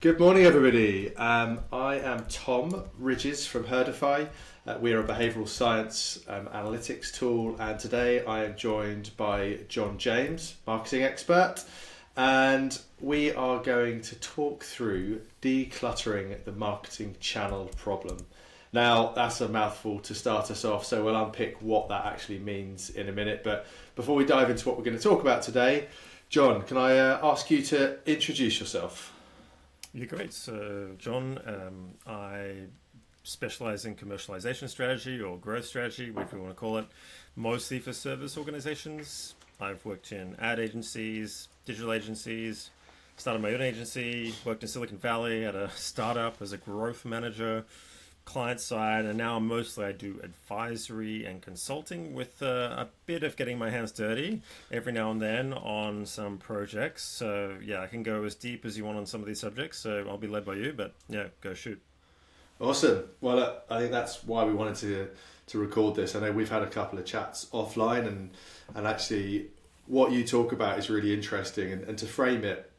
Good morning, everybody. I am Tom Ridges from Herdify. We are a behavioural science analytics tool, and today I am joined by John James, marketing expert, and we are going to talk through decluttering the marketing channel problem. Now, that's a mouthful to start us off, so we'll unpick what that actually means in a minute. But before we dive into what we're going to talk about today, John, can I ask you to introduce yourself? Yeah, great. So, John, I specialize in commercialization strategy or growth strategy, whatever you want to call it, mostly for service organizations. I've worked in ad agencies, digital agencies, started my own agency, worked in Silicon Valley at a startup as a growth manager, client side, and now mostly I do advisory and consulting with a bit of getting my hands dirty every now and then on some projects. So yeah, I can go as deep as you want on some of these subjects, so I'll be led by you, but yeah, go shoot. Awesome. Well, I think that's why we wanted to record this. I know we've had a couple of chats offline, and actually what you talk about is really interesting. And to frame it,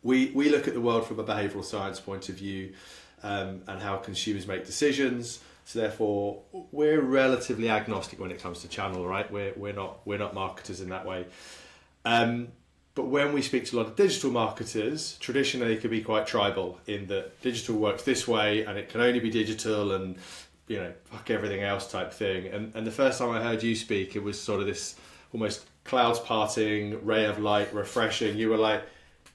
we look at the world from a behavioural science point of view, and how consumers make decisions. So therefore, we're relatively agnostic when it comes to channel, right? We're not marketers in that way. But when we speak to a lot of digital marketers, traditionally it can be quite tribal in that digital works this way and it can only be digital and, fuck everything else type thing. And the first time I heard you speak, it was sort of this almost clouds parting, ray of light, refreshing. You were like,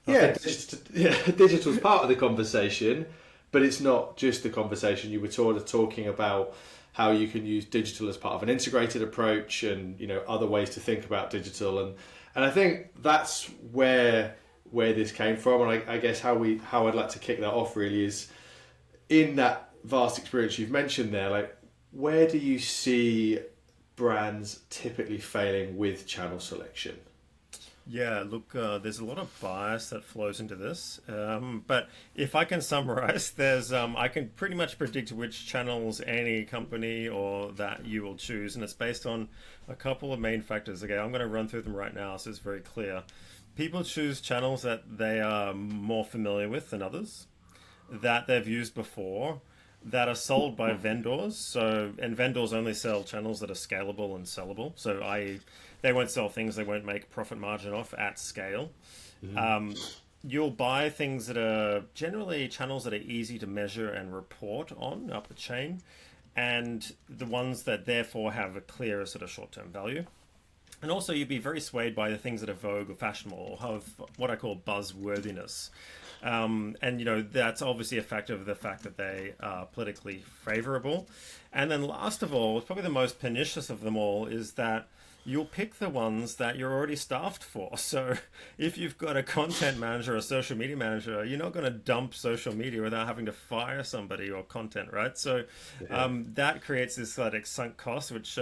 digital's part of the conversation, but it's not just the conversation. You were sort of talking about how you can use digital as part of an integrated approach and, other ways to think about digital. And I think that's where this came from. And I guess how I'd like to kick that off really is in that vast experience you've mentioned there, like where do you see brands typically failing with channel selection? Yeah, look, there's a lot of bias that flows into this. But if I can summarize, I can pretty much predict which channels any company or that you will choose, and it's based on a couple of main factors. Okay, I'm going to run through them right now, so it's very clear. People choose channels that they are more familiar with than others, that they've used before, that are sold by vendors. And vendors only sell channels that are scalable and sellable. So they won't sell things they won't make profit margin off at scale. You'll buy things that are generally channels that are easy to measure and report on up the chain, and the ones that therefore have a clear sort of short-term value. And also you'd be very swayed by the things that are vogue or fashionable or have what I call buzzworthiness. And that's obviously a factor of the fact that they are politically favorable. And then last of all, probably the most pernicious of them all is that you'll pick the ones that you're already staffed for. So if you've got a content manager or a social media manager, you're not going to dump social media without having to fire somebody or content, right? So that creates this like sunk cost, which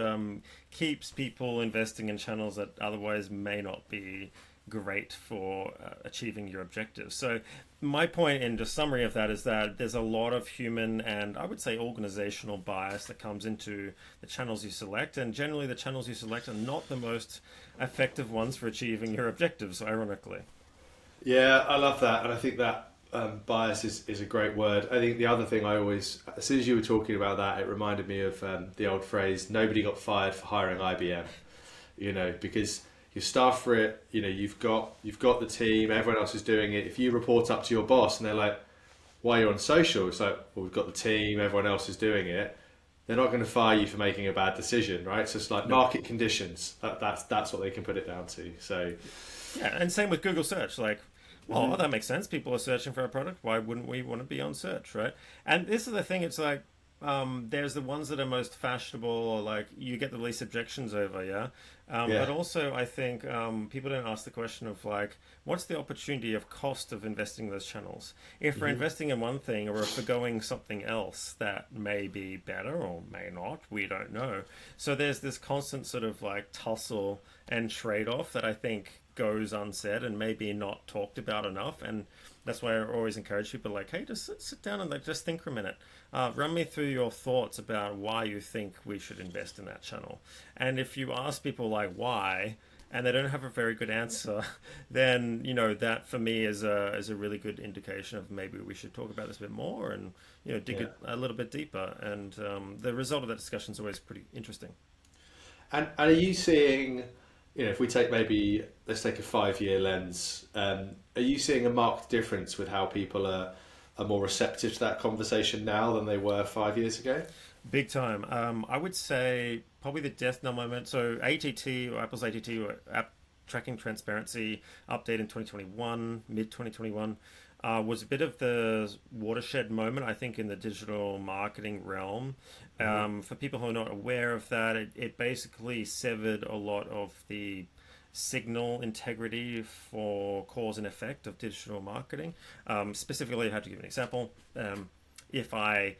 keeps people investing in channels that otherwise may not be great for achieving your objectives. So my point in the summary of that is that there's a lot of human and I would say organizational bias that comes into the channels you select, and generally the channels you select are not the most effective ones for achieving your objectives, ironically. Yeah, I love that, and I think that bias is a great word. I think the other thing as soon as you were talking about that, it reminded me of the old phrase, nobody got fired for hiring IBM, because you're staffed for it, you've got the team, everyone else is doing it. If you report up to your boss and they're like, why are you on social? It's like, well, we've got the team, everyone else is doing it. They're not going to fire you for making a bad decision, right? So it's like market conditions. That's what they can put it down to. So yeah, and same with Google search. Like, well, that makes sense. People are searching for a product. Why wouldn't we want to be on search, right? And this is the thing. It's like, there's the ones that are most fashionable, or like you get the least objections over, yeah. But also, I think people don't ask the question of like, what's the opportunity of cost of investing in those channels? If we're investing in one thing, or if we're going something else that may be better or may not, we don't know. So there's this constant sort of like tussle and trade-off that I think goes unsaid and maybe not talked about enough. And that's why I always encourage people like, hey, just sit down and like just think for a minute. Run me through your thoughts about why you think we should invest in that channel. And if you ask people like why, and they don't have a very good answer, then that for me is a really good indication of maybe we should talk about this a bit more and dig a little bit deeper. And the result of that discussion is always pretty interesting. And are you seeing, if we take maybe, let's take a 5-year lens, are you seeing a marked difference with how people are more receptive to that conversation now than they were 5 years ago? Big time. I would say probably the death knell moment. So ATT, or Apple's ATT, or App Tracking Transparency update in 2021, mid 2021, was a bit of the watershed moment, I think, in the digital marketing realm. For people who are not aware of that, it basically severed a lot of the signal integrity for cause and effect of digital marketing. Specifically, I have to give an example. If I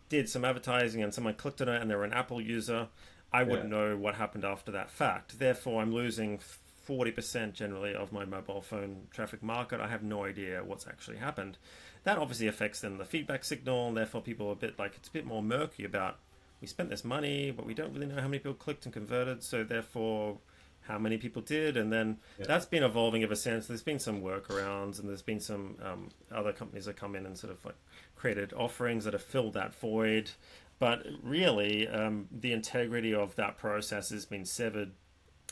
did some advertising and someone clicked on it and they were an Apple user, I wouldn't know what happened after that fact. Therefore, I'm losing 40% generally of my mobile phone traffic market. I have no idea what's actually happened. That obviously affects then the feedback signal, and therefore people are a bit like, it's a bit more murky about, we spent this money, but we don't really know how many people clicked and converted, so therefore how many people did. And then that's been evolving ever since. There's been some workarounds, and there's been some other companies that come in and sort of like created offerings that have filled that void. But really, the integrity of that process has been severed.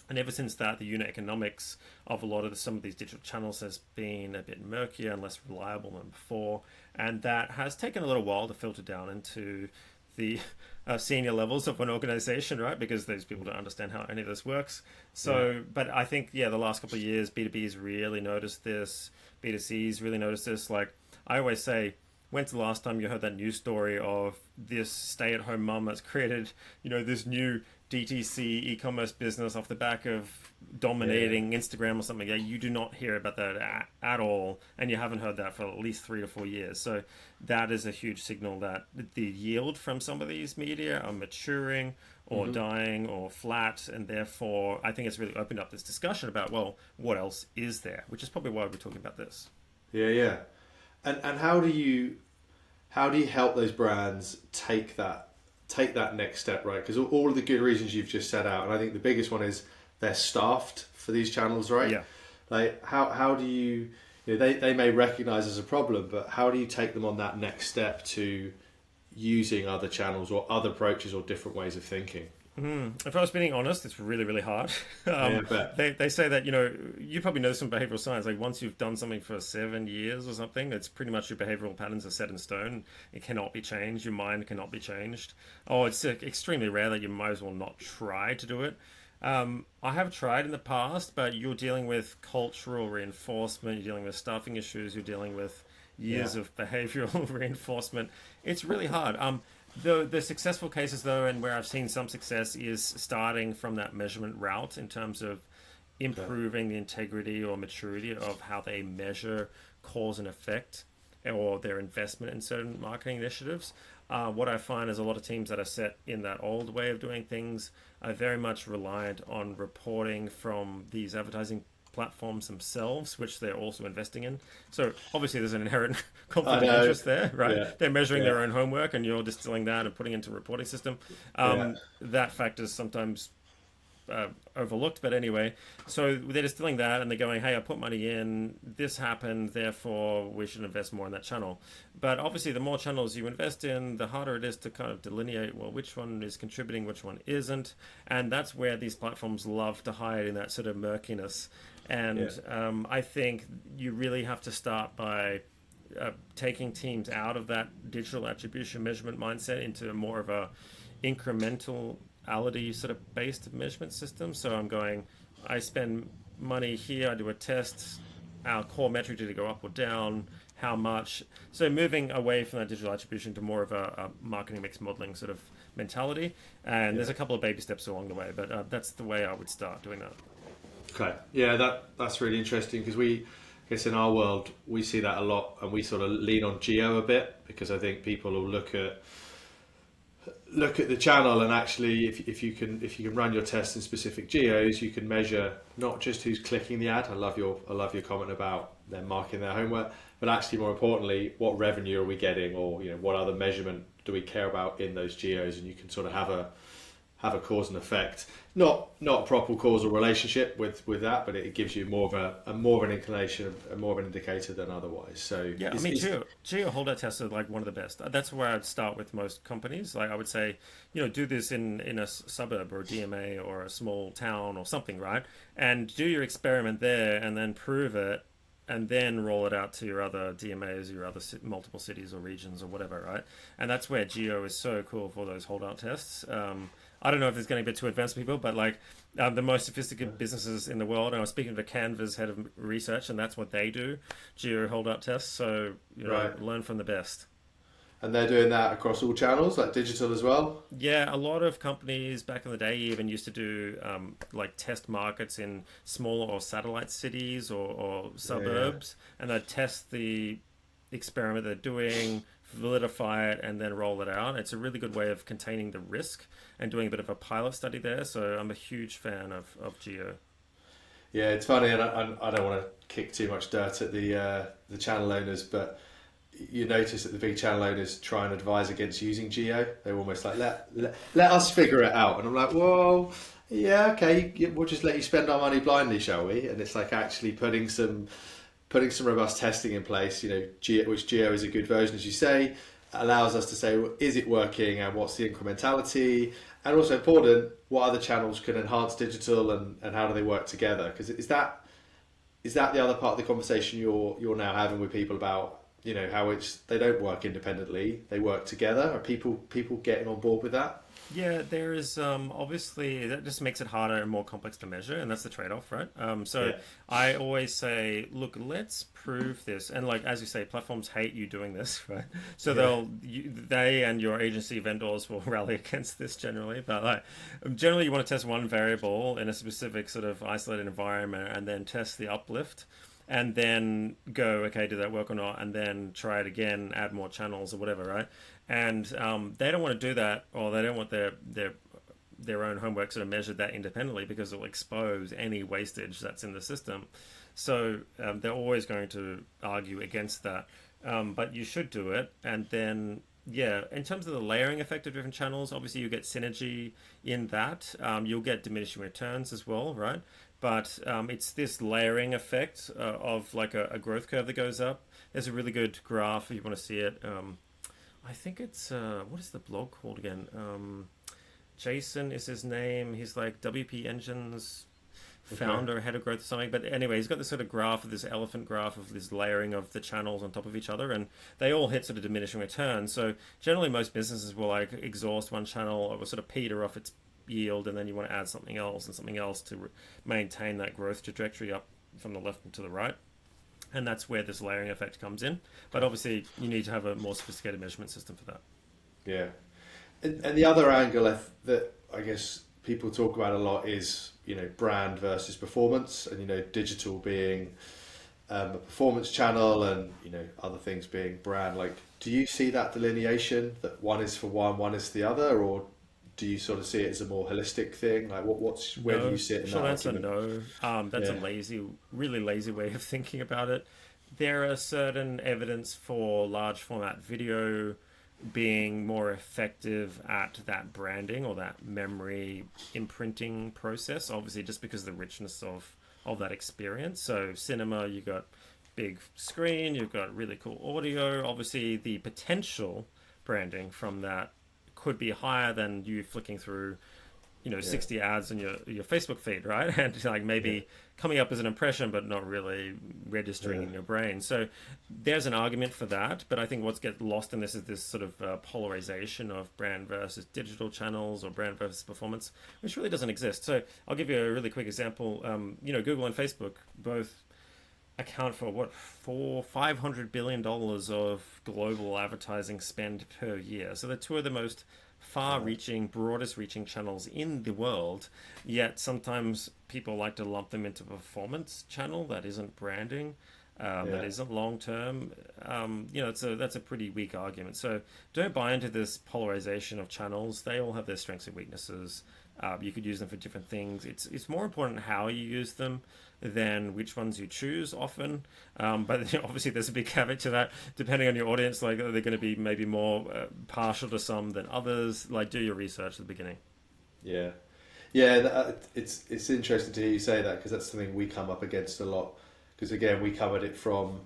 And ever since that, the unit economics of a lot of some of these digital channels has been a bit murkier and less reliable than before. And that has taken a little while to filter down into the senior levels of an organization, right? Because those people don't understand how any of this works. So, but I think, the last couple of years, B2B's really noticed this. B2C's really noticed this. Like I always say, when's the last time you heard that news story of this stay-at-home mum that's created, this new DTC e-commerce business off the back of dominating Instagram or something? You do not hear about that at all, and you haven't heard that for at least 3 or 4 years. So that is a huge signal that the yield from some of these media are maturing or dying or flat, and therefore I think it's really opened up this discussion about, well, what else is there? Which is probably why we're talking about this. Yeah. And how do you help those brands take that next step, right? Because all of the good reasons you've just set out, and I think the biggest one is they're staffed for these channels, right? Yeah. Like how do you they may recognize as a problem, but how do you take them on that next step to using other channels or other approaches or different ways of thinking? If I was being honest, it's really, really hard. I bet. They say that, you probably know some behavioral science. Like once you've done something for 7 years or something, it's pretty much your behavioral patterns are set in stone. It cannot be changed. Your mind cannot be changed. Oh, it's extremely rare that you might as well not try to do it. I have tried in the past, but you're dealing with cultural reinforcement. You're dealing with staffing issues. You're dealing with years of behavioral reinforcement. It's really hard. The successful cases, though, and where I've seen some success, is starting from that measurement route in terms of improving the integrity or maturity of how they measure cause and effect or their investment in certain marketing initiatives. What I find is a lot of teams that are set in that old way of doing things are very much reliant on reporting from these advertising platforms themselves, which they're also investing in. So obviously there's an inherent conflict of interest there, right? Yeah. They're measuring their own homework and you're distilling that and putting it into a reporting system. That factor is sometimes overlooked, but anyway, so they're distilling that and they're going, hey, I put money in, this happened, therefore we should invest more in that channel. But obviously the more channels you invest in, the harder it is to kind of delineate, well, which one is contributing, which one isn't. And that's where these platforms love to hide in that sort of murkiness. And I think you really have to start by taking teams out of that digital attribution measurement mindset into more of a incrementality sort of based measurement system. So I'm going, I spend money here, I do a test, our core metric, did it go up or down, how much? So moving away from that digital attribution to more of a marketing mix modeling sort of mentality. And there's a couple of baby steps along the way, but that's the way I would start doing that. Okay, yeah, that's really interesting because I guess in our world we see that a lot, and we sort of lean on geo a bit because I think people will look at the channel, and actually if you can run your tests in specific geos, you can measure not just who's clicking the ad. I love your comment about them marking their homework, but actually more importantly, what revenue are we getting, or what other measurement do we care about in those geos, and you can sort of have have a cause and effect. Not a proper causal relationship with that, but it gives you more of more of an inclination, more of an indicator than otherwise. So Yeah, I mean, geo holdout tests are like one of the best. That's where I'd start with most companies. Like I would say, do this in a suburb or a DMA or a small town or something, right? And do your experiment there, and then prove it, and then roll it out to your other DMAs, your other multiple cities or regions or whatever, right? And that's where geo is so cool for those holdout tests. I don't know if it's getting a bit too advanced for people, but like the most sophisticated businesses in the world, and I was speaking to Canva's head of research, and that's what they do, geo holdout tests. So, right, learn from the best. and they're doing that across all channels, like digital as well. Yeah, a lot of companies back in the day even used to do like test markets in smaller or satellite cities or suburbs, and they'd test the experiment they're doing, validify it, and then roll it out. It's a really good way of containing the risk and doing a bit of a pilot study there. So I'm a huge fan of Geo. Yeah, it's funny, and I don't want to kick too much dirt at the channel owners, but you notice that the big channel owners try and advise against using Geo. They're almost like, let us figure it out. And I'm like, well, yeah, okay, we'll just let you spend our money blindly, shall we? And it's like actually putting some robust testing in place, which Geo is a good version, as you say, allows us to say, well, is it working, and what's the incrementality? And also important, what other channels can enhance digital, and how do they work together? Because is that the other part of the conversation you're now having with people about, how they don't work independently, they work together? Are people getting on board with that? Yeah, there is obviously that just makes it harder and more complex to measure, and that's the trade-off, right? So Yeah. I always say, look, let's prove this, and like as you say, platforms hate you doing this, right? So they and your agency vendors will rally against this generally, but like generally you want to test one variable in a specific sort of isolated environment, and then test the uplift. And then go, okay, did that work or not? And then try it again, add more channels or whatever, right? And they don't want to do that, or they don't want their own homework sort of measured that independently, because it'll expose any wastage that's in the system. So they're always going to argue against that. But you should do it. And then, yeah, in terms of the layering effect of different channels, obviously you get synergy in that. You'll get diminishing returns as well, right? But it's this layering effect of like a growth curve that goes up. There's a really good graph if you want to see it. I think it's what is the blog called again? Jason is his name. He's like WP Engines founder, head of growth or something. But anyway, he's got this sort of graph of this elephant graph of this layering of the channels on top of each other, and they all hit sort of diminishing returns. So generally, most businesses will like exhaust one channel or will sort of peter off its yield, and then you want to add something else and something else to maintain that growth trajectory up from the left and to the right. And that's where this layering effect comes in. But obviously, you need to have a more sophisticated measurement system for that. Yeah. And the other angle that I guess people talk about a lot is, brand versus performance, and, digital being a performance channel, and, other things being brand. Like, do you see that delineation, that one is for one is the other, or do you sort of see it as a more holistic thing? Like, where do you sit in that argument? No. That's a really lazy way of thinking about it. There are certain evidence for large format video being more effective at that branding or that memory imprinting process, obviously just because of the richness of that experience. So cinema, you got big screen, you've got really cool audio. Obviously the potential branding from that could be higher than you flicking through 60 ads on your Facebook feed, right? And like maybe coming up as an impression, but not really registering in your brain. So there's an argument for that. But I think what's get lost in this is this sort of polarization of brand versus digital channels or brand versus performance, which really doesn't exist. So I'll give you a really quick example. Google and Facebook both account for $500 billion of global advertising spend per year. So they're two of the most far-reaching, broadest-reaching channels in the world. Yet sometimes people like to lump them into a performance channel that isn't branding, that isn't long-term. That's a pretty weak argument. So don't buy into this polarization of channels. They all have their strengths and weaknesses. You could use them for different things. It's more important how you use them than which ones you choose often. But obviously there's a big caveat to that. Depending on your audience, like they're going to be maybe more partial to some than others. Like do your research at the beginning. Yeah, yeah. It's interesting to hear you say that because that's something we come up against a lot. Because again, we covered it from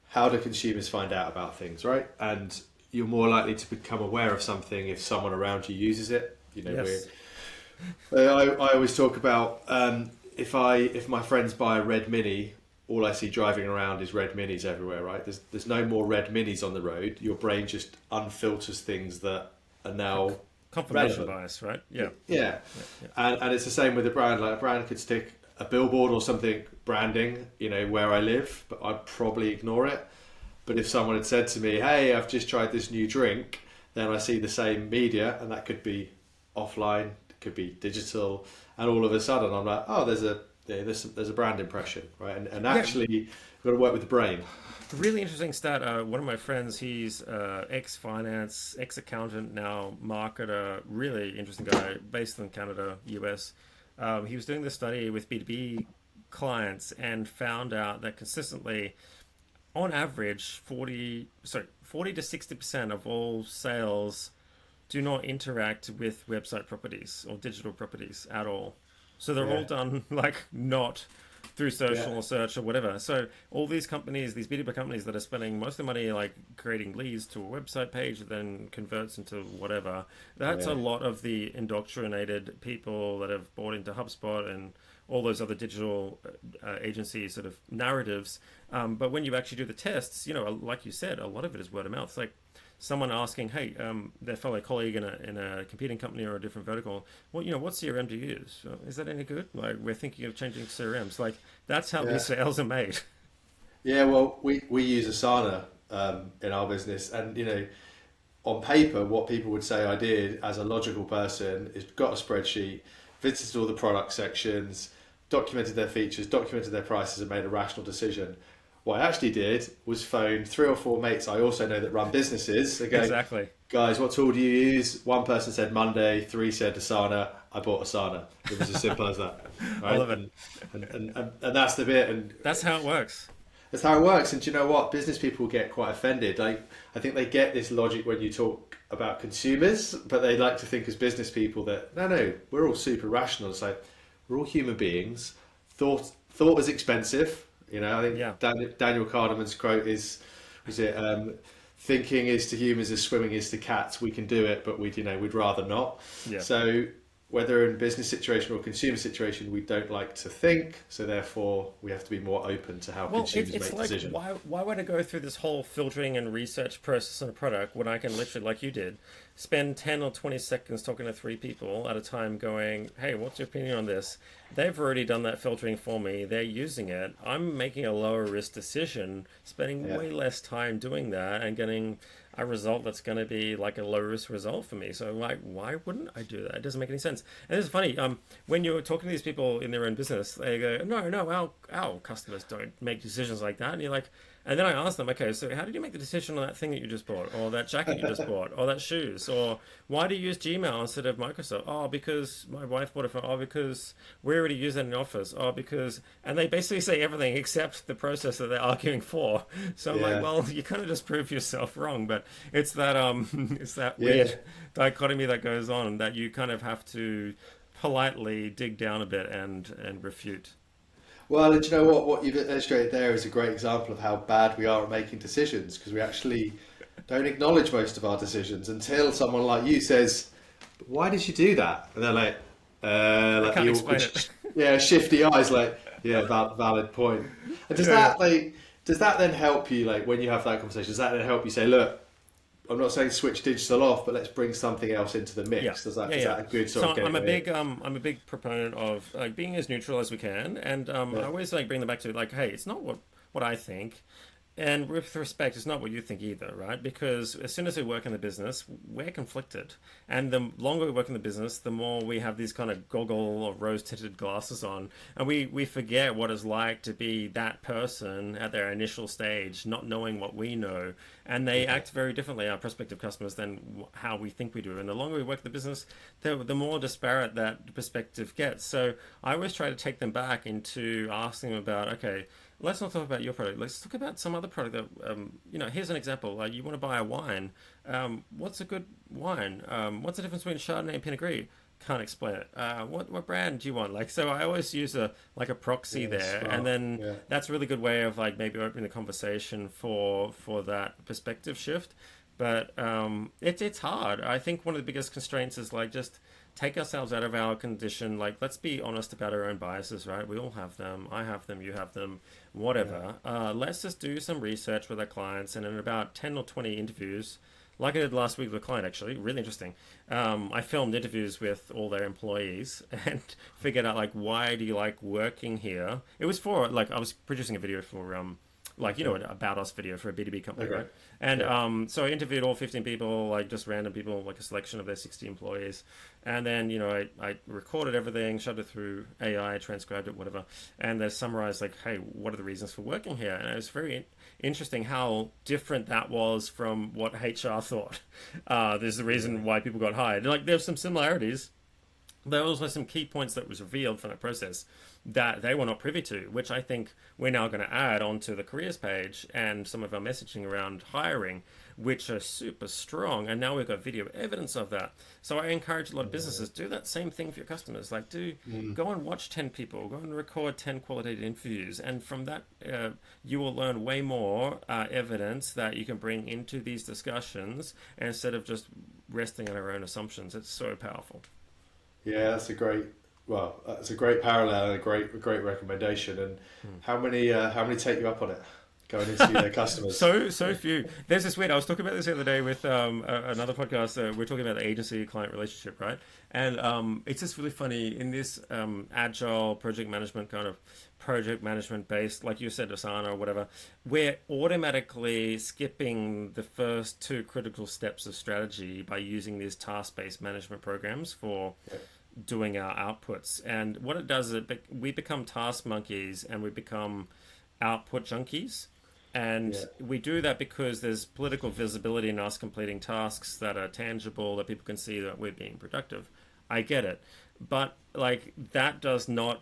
how do consumers find out about things, right? And you're more likely to become aware of something if someone around you uses it. Yes. I always talk about if my friends buy a red Mini, all I see driving around is red Minis everywhere, right? There's no more red Minis on the road. Your brain just unfilters things that are now Confirmation relevant. bias, right? Yeah. Yeah, Yeah. and it's the same with a brand. Like a brand could stick a billboard or something branding, where I live, but I'd probably ignore it. But if someone had said to me, "Hey, I've just tried this new drink," then I see the same media, and that could be offline, it could be digital, and all of a sudden I'm like, "Oh, there's a brand impression, right?" And Yeah. actually, you've got to work with the brain. Really interesting stat. One of my friends, he's ex-finance, ex-accountant, now marketer, really interesting guy, based in Canada, US. He was doing this study with B2B clients and found out that consistently, on average, 40 to 60% of all sales do not interact with website properties or digital properties at all. So they're all Yeah, done like not through yeah, social or search or whatever. So all these companies, these B2B companies that are spending most of the money like creating leads to a website page that then converts into whatever, that's a yeah, lot of the indoctrinated people that have bought into HubSpot and all those other digital agency sort of narratives. But when you actually do the tests, like you said, a lot of it is word of mouth. It's like someone asking, hey, their fellow colleague in a competing company or a different vertical, well, what CRM do you use? Is that any good? Like, we're thinking of changing CRMs. Like, that's how yeah. these sales are made. Yeah, well, we use Asana in our business, and on paper, what people would say I did as a logical person is got a spreadsheet, visited all the product sections, documented their features, documented their prices, and made a rational decision. What I actually did was phone three or four mates I also know that run businesses and go, Exactly. guys, what tool do you use? One person said Monday, three said Asana. I bought Asana. It was as simple as that, I right? love it. And that's the bit. And That's how it works. that's how it works. And do you know what? Business people get quite offended. I think they get this logic when you talk about consumers, but they like to think as business people that no, we're all super rational. It's like we're all human beings. Thought is expensive. I Yeah. think Daniel Kahneman's quote was it thinking is to humans as swimming is to cats. We can do it, but we'd rather not. Yeah. So whether in business situation or consumer situation, we don't like to think, so therefore we have to be more open to how Well, consumers it's make like, decisions. why would I go through this whole filtering and research process on a product when I can literally, like you did, spend 10 or 20 seconds talking to three people at a time going, hey, what's your opinion on this? They've already done that filtering for me. They're using it. I'm making a lower risk decision, spending Yeah, way less time doing that and getting a result that's going to be like a low risk result for me. So like, why wouldn't I do that? It doesn't make any sense. And it's funny. When you're talking to these people in their own business, they go, no, our customers don't make decisions like that. And you're like, and then I ask them, okay, so how did you make the decision on that thing that you just bought, or that jacket you just bought, or that shoes, or why do you use Gmail instead of Microsoft? Oh, because my wife bought it for. Oh, because we already use that in the office. Oh, because, and they basically say everything except the process that they're arguing for. So I'm like, yeah, well, you kind of just prove yourself wrong. But it's that it's that yeah. weird dichotomy that goes on that you kind of have to politely dig down a bit and refute. Well, and do you know what? What you've illustrated there is a great example of how bad we are at making decisions because we actually don't acknowledge most of our decisions until someone like you says, "Why did you do that?" And they're I like can't the explain awkward, it. yeah, shifty eyes, like, yeah, valid point. And Yeah, yeah. does that then help you, like, when you have that conversation? Does that then help you say, "Look, I'm not saying switch digital off, but let's bring something else into the Yeah, mix." yeah, Is yeah. that a good sort So of gateway? I'm a big proponent of like being as neutral as we can, and I Yeah, always like bring them back to like, hey, it's not what I think, and with respect, it's not what you think either, right? Because as soon as we work in the business, we're conflicted, and the longer we work in the business, the more we have these kind of goggle or rose-tinted glasses on, and we forget what it's like to be that person at their initial stage, not knowing what we know, and they yeah, act very differently, our prospective customers, than how we think we do. And the longer we work in the business, the more disparate that perspective gets. So I always try to take them back into asking them about, okay, let's not talk about your product. Let's talk about some other product that, here's an example. Like you want to buy a wine. What's a good wine? What's the difference between Chardonnay and Pinot Gris? can't explain it. What brand do you want? Like, so I always use a proxy there, smart. and then Yeah. that's a really good way of like maybe opening the conversation for that perspective shift. But it's hard. I think one of the biggest constraints is like just take ourselves out of our condition. Like, let's be honest about our own biases, right? We all have them. I have them. You have them. Whatever. Let's just do some research with our clients, and in about 10 or 20 interviews, like I did last week with a client, actually, really interesting. I filmed interviews with all their employees and figured out like, why do you like working here? It was for like I was producing a video for like, you know, an about us video for a B2B company, Okay. right? And Yeah. so I interviewed all 15 people, like just random people, like a selection of their 60 employees. And then, you know, I recorded everything, shoved it through AI, transcribed it, whatever. And they summarized, like, hey, what are the reasons for working here? And it was very interesting how different that was from what HR thought. There's the reason why people got hired. Like, there's some similarities. There were also some key points that was revealed from that process that they were not privy to, which I think we're now going to add onto the careers page and some of our messaging around hiring, which are super strong. And now we've got video evidence of that. So I encourage a lot of businesses, do that same thing for your customers. Like, go and watch 10 people, go and record 10 qualitative interviews. And from that, you will learn way more evidence that you can bring into these discussions instead of just resting on our own assumptions. It's so powerful. Yeah, that's a great parallel and a great recommendation. And how many take you up on it going into their customers? So few. There's this weird. I was talking about this the other day with another podcast. We're talking about the agency client relationship, right? And it's just really funny in this agile project management kind of project management based, like you said, Asana or whatever. We're automatically skipping the first two critical steps of strategy by using these task based management programs for doing our outputs. And what it does is we become task monkeys and we become output junkies. And we do that because there's political visibility in us completing tasks that are tangible, that people can see that we're being productive. I get it. But like that does not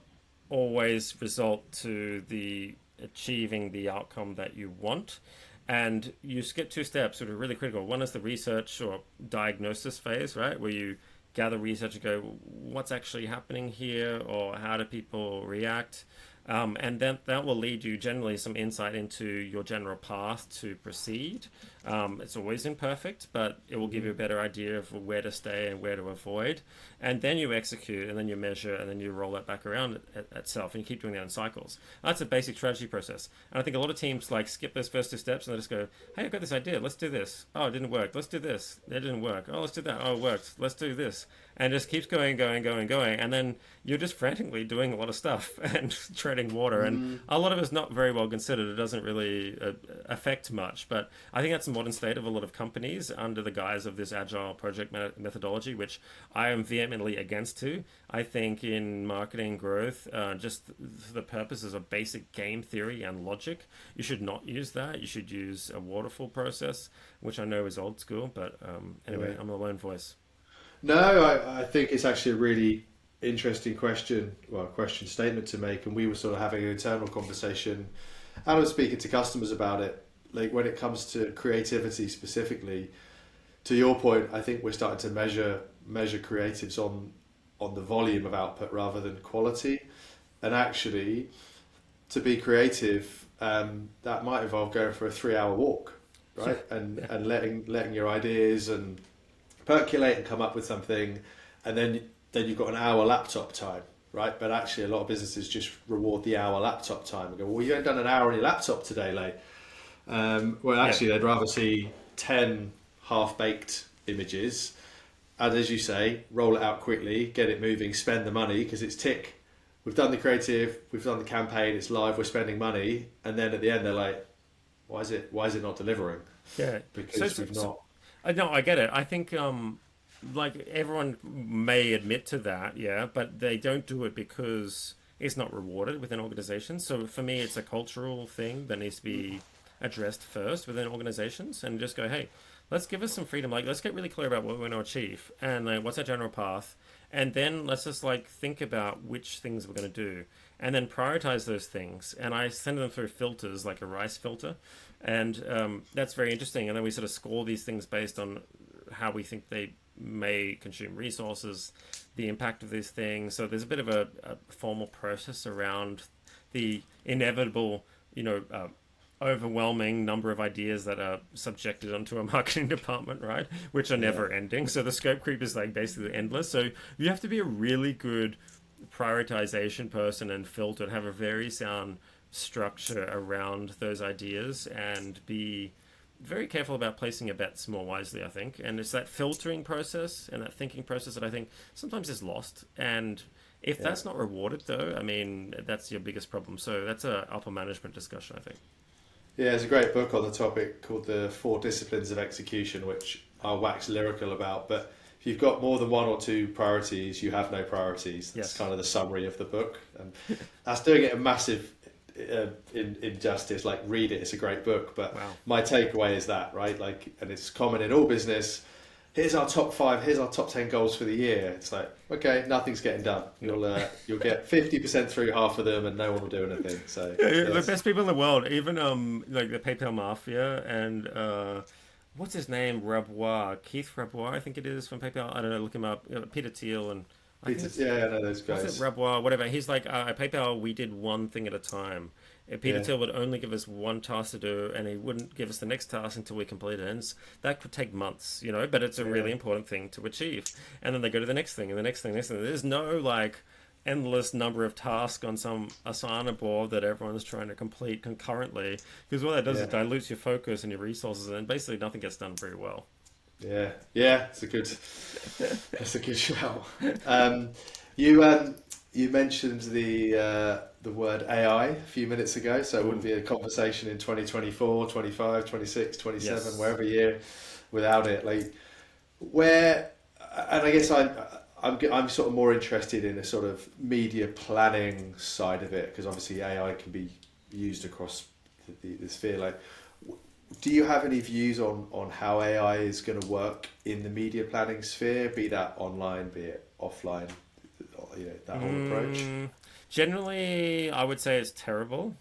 always result to the achieving the outcome that you want. And you skip two steps that are really critical. One is the research or diagnosis phase, right? Where you gather research and go, what's actually happening here, or how do people react? And then that will lead you generally some insight into your general path to proceed. It's always imperfect, but it will give you a better idea of where to stay and where to avoid. And then you execute, and then you measure, and then you roll that back around itself, and you keep doing that in cycles. That's a basic strategy process. And I think a lot of teams like skip those first two steps, and they just go, hey, I've got this idea, let's do this. Oh, it didn't work, let's do this. It didn't work. Oh, let's do that. Oh, it worked. Let's do this. And it just keeps going. And then you're just frantically doing a lot of stuff and treading water. And a lot of it's not very well considered. It doesn't really affect much. But I think that's the modern state of a lot of companies under the guise of this agile project methodology, which I am vehemently against too. I think in marketing growth, just for the purposes of basic game theory and logic, you should not use that. You should use a waterfall process, which I know is old school. But anyway, I'm a lone voice. No, I think it's actually a really interesting question statement to make. And we were sort of having an internal conversation, and I was speaking to customers about it. Like when it comes to creativity specifically, to your point, I think we're starting to measure creatives on the volume of output rather than quality. And actually, to be creative, that might involve going for a 3 hour walk, right? And letting your ideas and percolate and come up with something, and then you've got an hour laptop time, right? But actually, a lot of businesses just reward the hour laptop time and go, well, you ain't done an hour on your laptop today, like. Well, actually, they'd rather see 10 half-baked images, and as you say, roll it out quickly, get it moving, spend the money because it's tick. We've done the creative, we've done the campaign, it's live, we're spending money, and then at the end they're like, why is it not delivering? Yeah, Because we've not. No, I get it. I think like everyone may admit to that, yeah, but they don't do it because it's not rewarded within organizations. So for me, it's a cultural thing that needs to be addressed first within organizations, and just go, hey, let's give us some freedom. Like, let's get really clear about what we want to achieve and like, what's our general path, and then let's just like think about which things we're going to do, and then prioritize those things. And I send them through filters, like a rice filter, and that's very interesting. And then we sort of score these things based on how we think they may consume resources, the impact of these things. So there's a bit of a formal process around the inevitable, overwhelming number of ideas that are subjected onto a marketing department, right? Which are never ending. So the scope creep is like basically endless. So you have to be a really good prioritization person and filter and have a very sound structure around those ideas and be very careful about placing your bets more wisely, I think. And it's that filtering process and that thinking process that I think sometimes is lost. And if that's not rewarded, though, I mean, that's your biggest problem. So that's a upper management discussion, I think. Yeah, there's a great book on the topic called The Four Disciplines of Execution, which I'll wax lyrical about. But if you've got more than one or two priorities, you have no priorities. That's kind of the summary of the book. And that's doing it a massive injustice. Like, read it, it's a great book. But my takeaway is that, right? Like, and it's common in all business. Here's our top 5, here's our top 10 goals for the year. It's like, okay, nothing's getting done. You'll get 50% through half of them and no one will do anything. So the best people in the world, even like the PayPal Mafia and what's his name? Keith Rabois, I think it is, from PayPal. I don't know, look him up. Peter Thiel and I know those guys. Was it Rabois, whatever. He's like, at PayPal, we did one thing at a time. Peter Thiel would only give us one task to do, and he wouldn't give us the next task until we completed it. And that could take months, but it's a really important thing to achieve. And then they go to the next thing, and the next thing, next thing. There's no, like, endless number of tasks on some Asana board that everyone's trying to complete concurrently. Because what that does is dilutes your focus and your resources, and basically nothing gets done very well. Yeah, that's a good shout. You mentioned the word AI a few minutes ago, so it wouldn't be a conversation in 2024, 25, 26, 27, wherever year without it. Like, and I guess I'm sort of more interested in a sort of media planning side of it, because obviously AI can be used across the sphere. Like, do you have any views on how AI is going to work in the media planning sphere, be that online, be it offline, that whole approach? Generally, I would say it's terrible.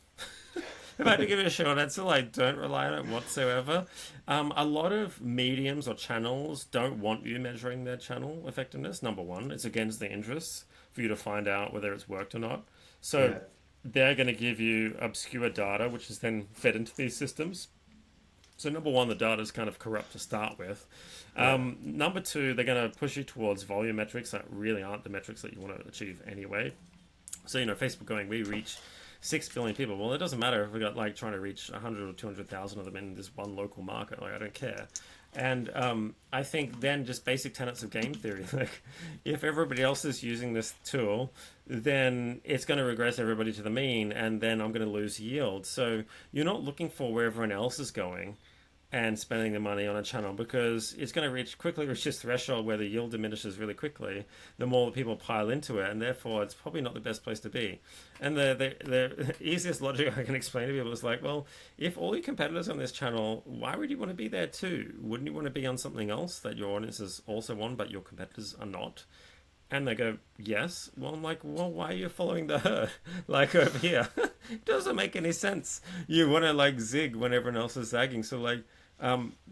If I had to give it a short answer, I don't rely on it whatsoever. A lot of mediums or channels don't want you measuring their channel effectiveness, number one. It's against their interests for you to find out whether it's worked or not. So they're going to give you obscure data, which is then fed into these systems. So number one, the data is kind of corrupt to start with. Number two, they're going to push you towards volume metrics that really aren't the metrics that you want to achieve anyway. So, Facebook going, we reach 6 billion people. Well, it doesn't matter if we got like trying to reach 100 or 200,000 of them in this one local market. Like, I don't care. And I think then just basic tenets of game theory. Like, if everybody else is using this tool, then it's going to regress everybody to the mean, and then I'm going to lose yield. So you're not looking for where everyone else is going and spending the money on a channel, because it's going to quickly reach this threshold where the yield diminishes really quickly the more that people pile into it, and therefore it's probably not the best place to be. And the easiest logic I can explain to people is like, well, if all your competitors on this channel, why would you want to be there too? Wouldn't you want to be on something else that your audience is also on but your competitors are not? And they go, yes. Well, I'm like, well, why are you following the herd? Like, over here. It doesn't make any sense. You want to, like, zig when everyone else is zagging. So, like,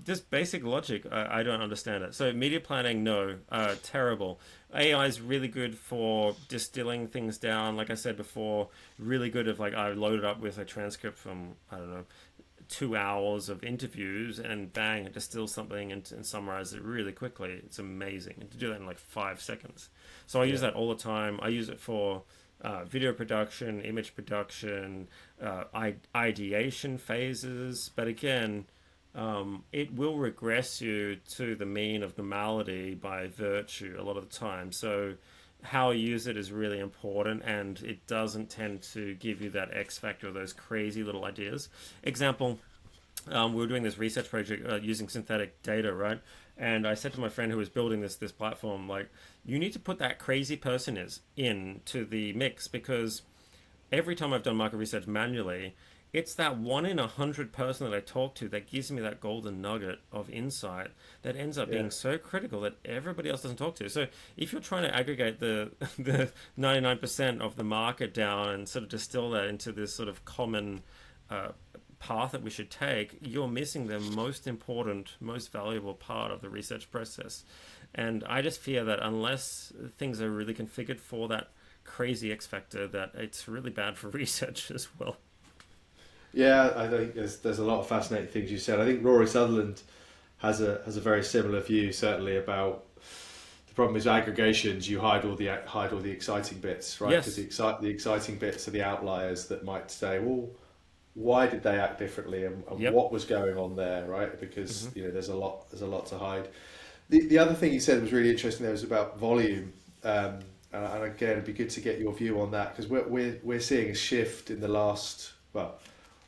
just basic logic, I don't understand it. So media planning, no, terrible. AI is really good for distilling things down. Like I said before, really good if, like, I loaded up with a transcript from, I don't know, 2 hours of interviews and bang, it distills something and summarize it really quickly. It's amazing. And to do that in like 5 seconds. So I use that all the time. I use it for video production, image production, ideation phases. But again, it will regress you to the mean of normality by virtue a lot of the time. So how you use it is really important, and it doesn't tend to give you that X factor, those crazy little ideas. Example, we were doing this research project using synthetic data, right? And I said to my friend who was building this platform, like, you need to put that crazy person into the mix, because every time I've done market research manually, it's that 1 in 100 person that I talk to that gives me that golden nugget of insight that ends up being so critical that everybody else doesn't talk to. So if you're trying to aggregate the 99% of the market down and sort of distill that into this sort of common path that we should take, you're missing the most important, most valuable part of the research process. And I just fear that unless things are really configured for that crazy X factor, that it's really bad for research as well. Yeah, I think there's a lot of fascinating things you said. I think Rory Sutherland has a very similar view, certainly, about the problem is aggregations. You hide all the exciting bits, right? Yes. Because the exciting bits are the outliers that might say, well, why did they act differently, and Yep. what was going on there, right? Because Hmm. there's a lot to hide. The other thing you said was really interesting. There was about volume, and again, it'd be good to get your view on that, because we're seeing a shift in the last, well,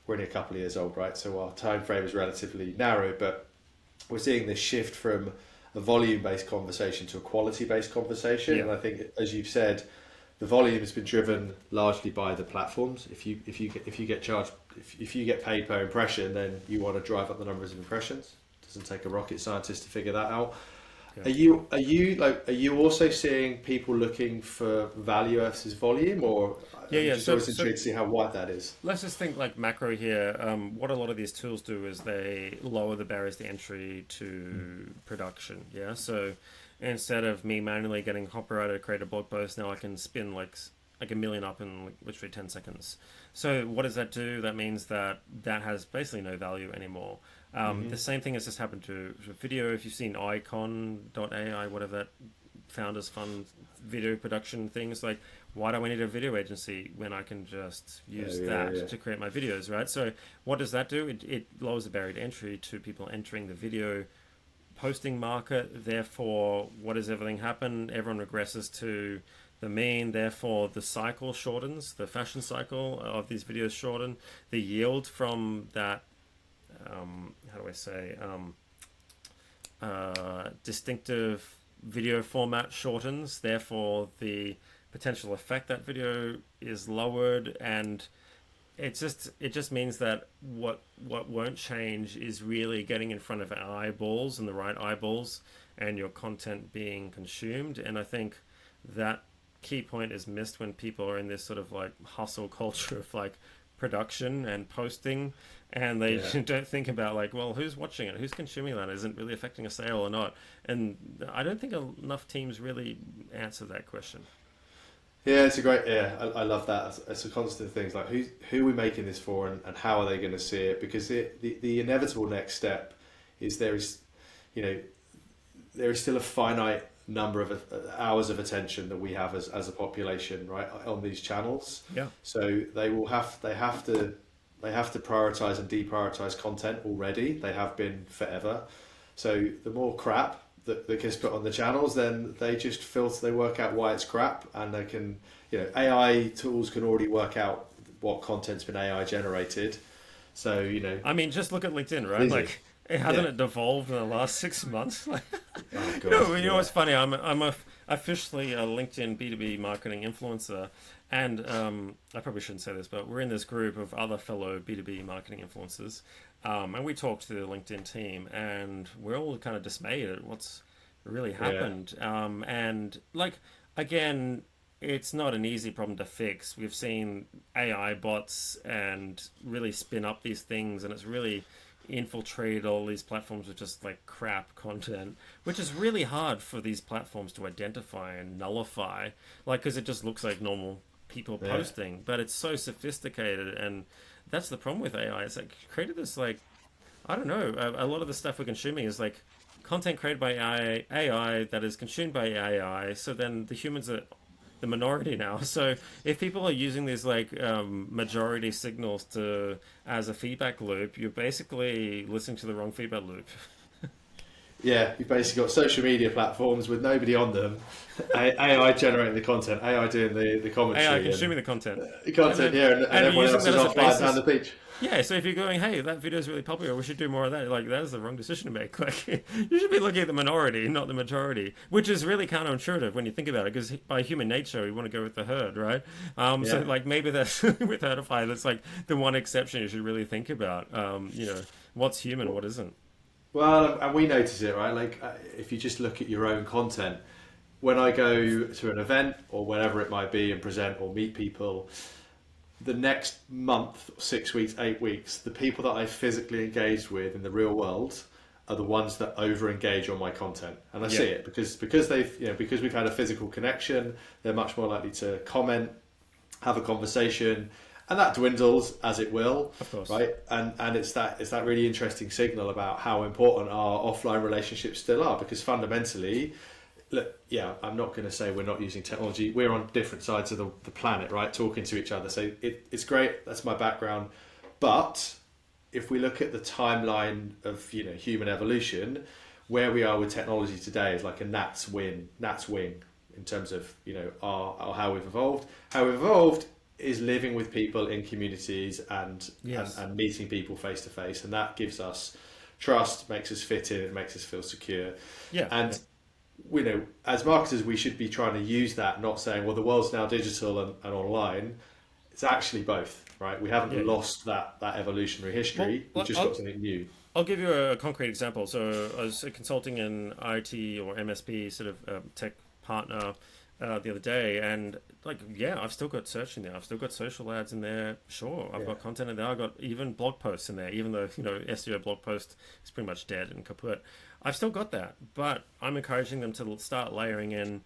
we're only a couple of years old, right? So our time frame is relatively narrow, but we're seeing this shift from a volume-based conversation to a quality-based conversation. Yeah. And I think, as you've said, the volume has been driven largely by the platforms. If you get charged, if you get paid per impression, then you want to drive up the numbers of impressions. It doesn't take a rocket scientist to figure that out. Yeah. Are you also seeing people looking for value versus volume, or Yeah, I'm yeah. just So, always so intrigued to see how wide that is? let's just think like macro here. What a lot of these tools do is they lower the barriers to entry to production. Yeah. So instead of me manually getting copyrighted to create a blog post, now I can spin like a million up in like literally 10 seconds. So what does that do? That means that has basically no value anymore. The same thing has just happened to video. If you've seen icon.ai, whatever that founders fund video production things, like why do I need a video agency when I can just use that to create my videos, right? So what does that do? It lowers the barrier to entry to people entering the video posting market. Therefore, what does everything happen? Everyone regresses to the mean. Therefore, the cycle shortens. The fashion cycle of these videos shorten. The yield from that, how do I say, distinctive video format shortens. Therefore, the potential effect that video is lowered, and it just means that what won't change is really getting in front of our eyeballs and the right eyeballs, and your content being consumed. And I think that key point is missed when people are in this sort of like hustle culture of like production and posting, and they don't think about like, well, who's watching it, who's consuming that, isn't really affecting a sale or not. And I don't think enough teams really answer that question. Yeah, it's a great. Yeah, I love that. It's a constant thing. It's like who are we making this for, and how are they going to see it? Because the inevitable next step is there is still a finite number of hours of attention that we have as a population, right, on these channels. Yeah. So they have to prioritize and deprioritize content already. They have been forever. So the more crap that gets put on the channels, then they just filter. They work out why it's crap, and they can, AI tools can already work out what content's been AI generated. So I mean, just look at LinkedIn, right? easy. Like, hasn't it devolved in the last 6 months? Like, Oh god, you know what's funny? I'm officially a LinkedIn B2B marketing influencer, and I probably shouldn't say this, but we're in this group of other fellow B2B marketing influencers, and we talk to the LinkedIn team, and we're all kind of dismayed at what's really happened. And like, again, it's not an easy problem to fix. We've seen AI bots and really spin up these things, and it's really infiltrated all these platforms with just like crap content, which is really hard for these platforms to identify and nullify, like, because it just looks like normal people posting, but it's so sophisticated. And that's the problem with AI. It's like created this, like, I don't know, a lot of the stuff we're consuming is like content created by AI that is consumed by AI. So then the humans are the minority now. So if people are using these like majority signals as a feedback loop, you're basically listening to the wrong feedback loop. Yeah, you've basically got social media platforms with nobody on them, AI generating the content, AI doing the commentary, AI consuming the content. and everyone using else that is as a offline down basis. the beach. Yeah, so if you're going, hey, that video is really popular, we should do more of that, like, that is the wrong decision to make. Like, you should be looking at the minority, not the majority, which is really counterintuitive when you think about it, because by human nature, we want to go with the herd, right? So, like, maybe that's, with Herdify, that's, like, the one exception you should really think about. What's human, what isn't. Well, and we notice it, right? Like, if you just look at your own content, when I go to an event or wherever it might be and present or meet people, the next month, 6 weeks, 8 weeks, the people that I physically engaged with in the real world are the ones that over engage on my content, and I Yeah, see it because they've because we've had a physical connection. They're much more likely to comment, have a conversation, and that dwindles as it will, of course. right? And it's that really interesting signal about how important our offline relationships still are, because fundamentally, look, yeah, I'm not going to say we're not using technology. We're on different sides of the planet, right? Talking to each other. So it's great. That's my background. But if we look at the timeline of human evolution, where we are with technology today is like a gnat's wing in terms of our how we've evolved. How we've evolved is living with people in communities Yes. and meeting people face to face, and that gives us trust, makes us fit in, it makes us feel secure, Yeah. Yeah. and as marketers, we should be trying to use that, not saying, well, the world's now digital and online. It's actually both, right? We haven't Yeah. Yeah. lost that evolutionary Well, history. We've like, just got something new. I'll give you a concrete example. So I was consulting an IT or MSP sort of tech partner the other day, and like, yeah, I've still got search in there. I've still got social ads in there. Sure, I've Yeah. got content in there. I've got even blog posts in there, even though SEO blog post is pretty much dead and kaput. I've still got that, but I'm encouraging them to start layering in.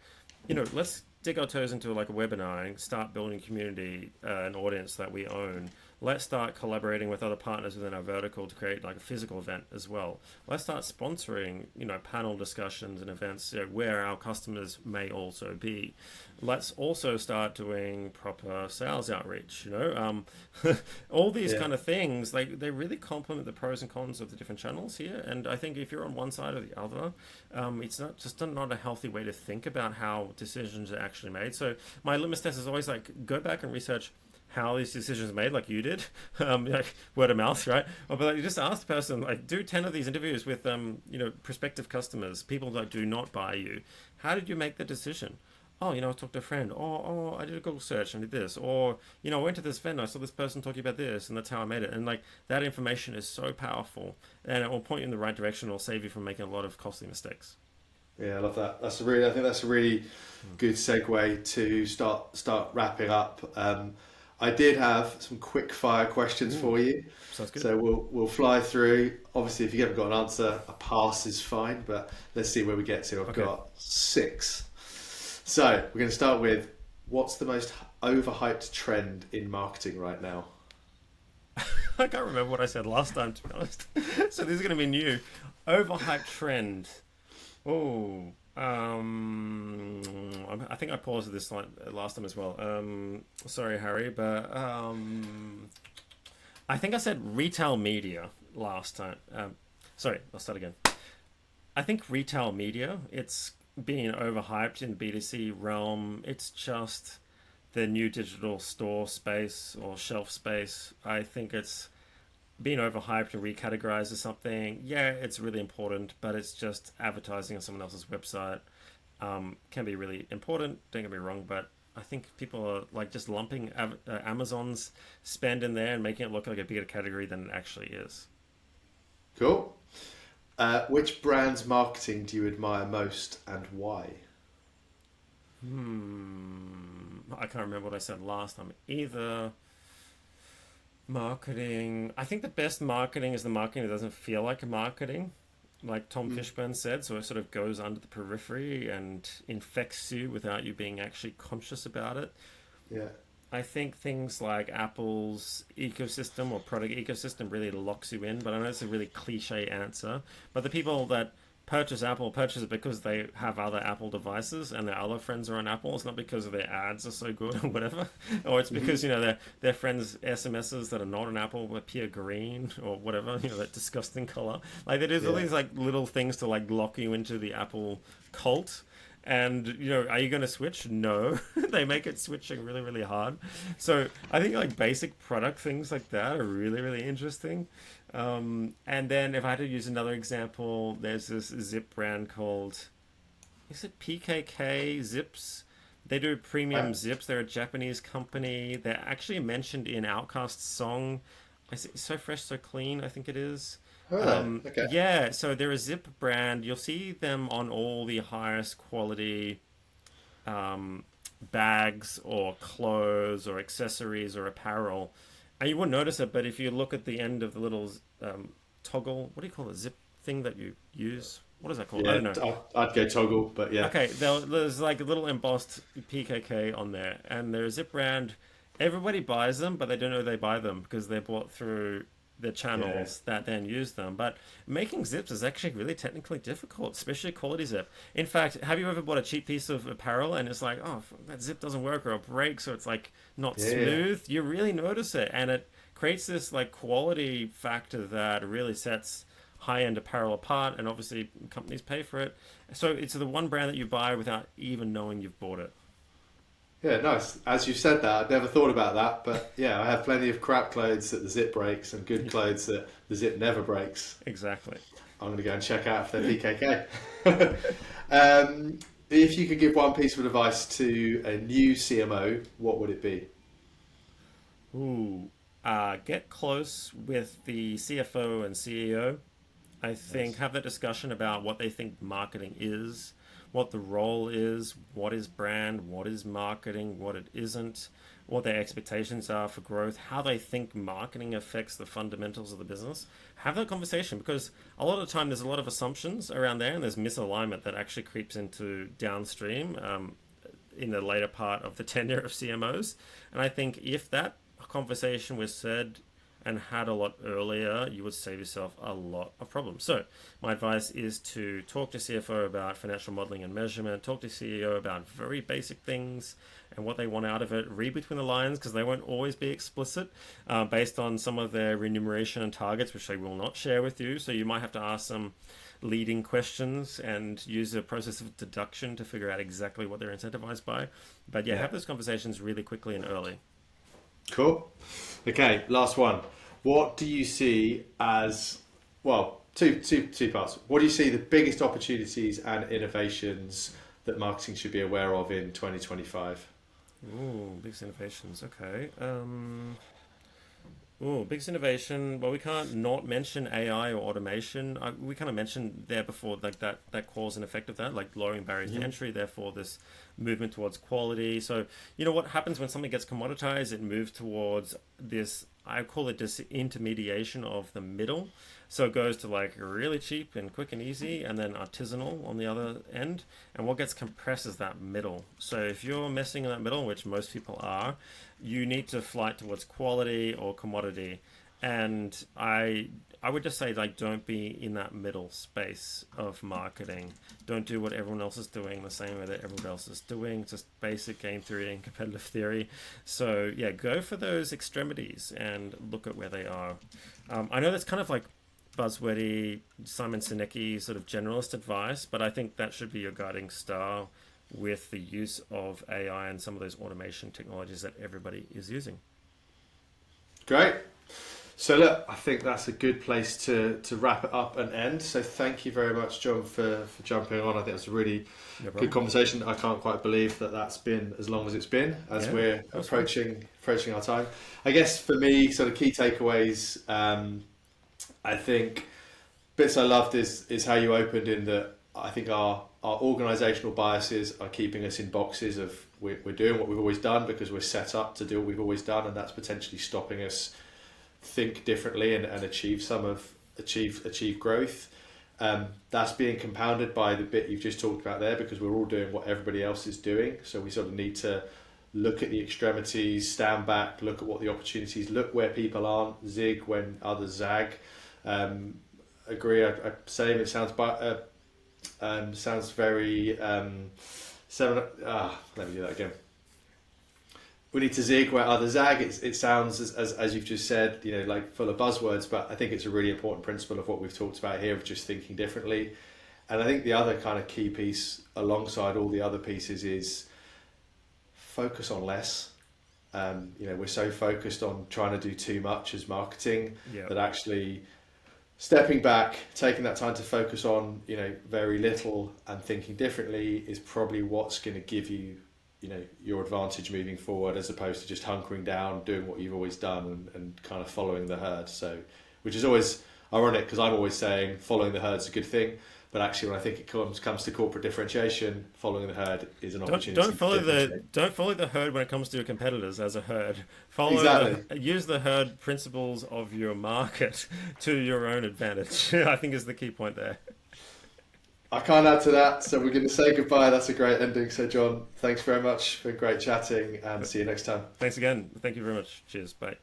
Let's dig our toes into like a webinar and start building community, an audience that we own. Let's start collaborating with other partners within our vertical to create like a physical event as well. Let's start sponsoring, panel discussions and events where our customers may also be. Let's also start doing proper sales outreach. All these Yeah. kind of things, they really complement the pros and cons of the different channels here. And I think if you're on one side or the other, it's not a healthy way to think about how decisions are actually made. So my litmus test is always like, go back and research how these decisions are made, like you did, like word of mouth, right? But like, you just ask the person, like, do 10 of these interviews with, prospective customers, people that do not buy you. How did you make the decision? Oh, I talked to a friend. Oh, I did a Google search and did this. Or, I went to this event, I saw this person talking about this, and that's how I made it. And like that information is so powerful, and it will point you in the right direction. It'll save you from making a lot of costly mistakes. Yeah, I love that. I think that's a really good segue to start wrapping up. I did have some quick fire questions Ooh, for you, sounds good. so we'll fly through. Obviously, if you haven't got an answer, a pass is fine. But let's see where we get to. I've Okay. got six. So we're going to start with, what's the most overhyped trend in marketing right now? I can't remember what I said last time, to be honest. So this is going to be new. Overhyped trend. Oh, I think I paused this last time as well. Sorry, Harry, but I think I said retail media last time. Sorry, I'll start again. I think retail media, it's being overhyped in B2C realm. It's just the new digital store space or shelf space. I think it's being overhyped and recategorized as something. Yeah, it's really important, but it's just advertising on someone else's website. Can be really important, don't get me wrong, but I think people are like just lumping Amazon's spend in there and making it look like a bigger category than it actually is. Cool. Which brand's marketing do you admire most, and why? I can't remember what I said last time. Either marketing. I think the best marketing is the marketing that doesn't feel like marketing, like Tom Mm, Fishburne said. So it sort of goes under the periphery and infects you without you being actually conscious about it. yeah. I think things like Apple's ecosystem or product ecosystem really locks you in, but I know it's a really cliche answer. But the people that purchase Apple purchase it because they have other Apple devices and their other friends are on Apple. It's not because their ads are so good or whatever, or it's Mhm. because their friends' SMSs that are not on Apple appear green or whatever, that disgusting color. Like there's all Yeah. these like little things to like lock you into the Apple cult. And are you going to switch? No, they make it switching really, really hard. So I think like basic product things like that are really, really interesting. And then if I had to use another example, there's this zip brand called, is it PKK Zips? They do I, premium zips. They're a Japanese company. They're actually mentioned in Outkast's song. Is it So Fresh, So Clean, I think it is. oh, no. Okay. Yeah, so they're a zip brand. You'll see them on all the highest quality um, bags or clothes or accessories or apparel, and you wouldn't notice it. But if you look at the end of the little toggle, what do you call it, zip thing that you use? What is that called? I Yeah, don't know. I'd go toggle, but yeah. Okay, there's like a little embossed PKK on there, and they're a zip brand. Everybody buys them, but they don't know they buy them because they're bought through the Yeah. channels that then use them. But making zips is actually really technically difficult, especially quality zip. In fact, have you ever bought a cheap piece of apparel and it's like, oh, that zip doesn't work or it breaks or it's like not Yeah, yeah. smooth? You really notice it, and it creates this like quality factor that really sets high-end apparel apart, and obviously companies pay for it. So it's the one brand that you buy without even knowing you've bought it. Yeah, nice. As you said that, I'd never thought about that, but yeah, I have plenty of crap clothes that the zip breaks and good clothes that the zip never breaks. Exactly. I'm going to go and check out if they're PKK. If you could give one piece of advice to a new CMO, what would it be? Ooh, get close with the CFO and CEO. I think Nice. have that discussion about what they think marketing is, what the role is, what is brand, what is marketing, what it isn't, what their expectations are for growth, how they think marketing affects the fundamentals of the business. Have that conversation because a lot of the time there's a lot of assumptions around there and there's misalignment that actually creeps into downstream in the later part of the tenure of CMOs. And I think if that conversation was said and had a lot earlier, you would save yourself a lot of problems. So, my advice is to talk to CFO about financial modeling and measurement, talk to CEO about very basic things and what they want out of it, read between the lines because they won't always be explicit based on some of their remuneration and targets, which they will not share with you. So, you might have to ask some leading questions and use a process of deduction to figure out exactly what they're incentivized by. But yeah, Yeah. have those conversations really quickly and early. Cool. Okay, last one. What do you see as, well, two parts. What do you see the biggest opportunities and innovations that marketing should be aware of in 2025? Ooh, biggest innovations. Okay. Biggest innovation. Well, we can't not mention AI or automation. We kind of mentioned there before, like that cause and effect of that, like lowering barriers to Hmm. entry. Therefore, this movement towards quality. So, you know what happens when something gets commoditized? It moves towards this. I call it disintermediation of the middle. So it goes to like really cheap and quick and easy, and then artisanal on the other end. And what gets compressed is that middle. So if you're messing in that middle, which most people are, you need to flight towards quality or commodity. And I would just say like don't be in that middle space of marketing. Don't do what everyone else is doing the same way that everyone else is doing. Just basic game theory and competitive theory. So yeah, go for those extremities and look at where they are. I know that's kind of like buzzwordy Simon Sinek sort of generalist advice, but I think that should be your guiding star with the use of AI and some of those automation technologies that everybody is using. Great. So look, I think that's a good place to wrap it up and end. So thank you very much, John, for jumping on. I think it's a really No good problem. conversation. I can't quite believe that that's been as long as it's been as Yeah, we're that was fun. approaching our time. I guess for me, sort of key takeaways. I think bits I loved is how you opened in that. I think our organisational biases are keeping us in boxes of we're doing what we've always done because we're set up to do what we've always done, and that's potentially stopping us think differently and achieve growth. That's being compounded by the bit you've just talked about there because we're all doing what everybody else is doing. So we sort of need to look at the extremities, stand back, look at what the opportunities, look where people aren't, zig when others zag. Agree. Same. It sounds very seven. Let me do that again. We need to zig where others zag. It sounds as you've just said, like full of buzzwords, but I think it's a really important principle of what we've talked about here of just thinking differently. And I think the other kind of key piece alongside all the other pieces is focus on less. We're so focused on trying to do too much as marketing Yeah. that actually stepping back, taking that time to focus on, very little and thinking differently is probably what's going to give you, your advantage moving forward as opposed to just hunkering down, doing what you've always done and kind of following the herd. So, which is always ironic because I'm always saying following the herd is a good thing. But actually, when I think it comes to corporate differentiation, following the herd is an opportunity. Don't follow the herd when it comes to your competitors as a herd. Use the herd principles of your market to your own advantage. I think is the key point there. I can't add to that, so we're going to say goodbye. That's a great ending. So, John, thanks very much for great chatting, and see you next time. Thanks again. Thank you very much. Cheers. Bye.